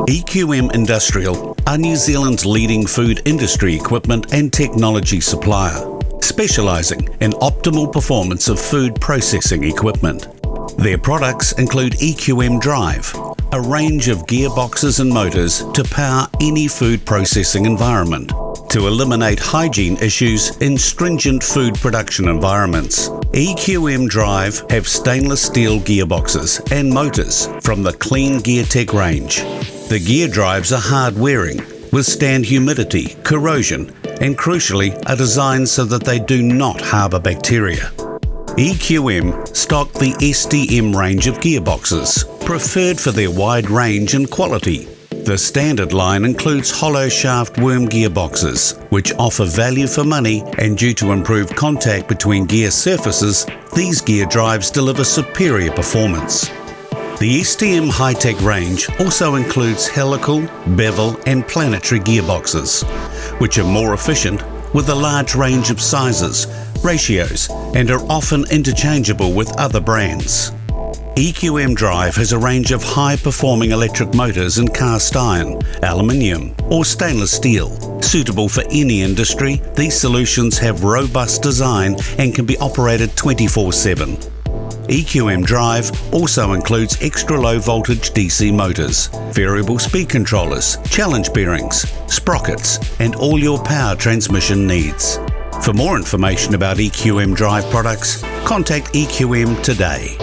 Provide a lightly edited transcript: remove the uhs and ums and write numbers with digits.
EQM Industrial are New Zealand's leading food industry equipment and technology supplier, specialising in optimal performance of food processing equipment. Their products include EQM Drive, a range of gearboxes and motors to power any food processing environment, to eliminate hygiene issues in stringent food production environments. EQM Drive have stainless steel gearboxes and motors from the Clean Gear Tech range. The gear drives are hard-wearing, withstand humidity, corrosion, and crucially are designed so that they do not harbour bacteria. EQM stock the STM range of gearboxes, preferred for their wide range and quality. The standard line includes hollow shaft worm gearboxes, which offer value for money, and due to improved contact between gear surfaces, these gear drives deliver superior performance. The STM high-tech range also includes helical, bevel and planetary gearboxes, which are more efficient with a large range of sizes, ratios, and are often interchangeable with other brands. EQM Drive has a range of high-performing electric motors in cast iron, aluminium, or stainless steel. Suitable for any industry, these solutions have robust design and can be operated 24/7. EQM Drive also includes extra low voltage DC motors, variable speed controllers, challenge bearings, sprockets, and all your power transmission needs. For more information about EQM Drive products, contact EQM today.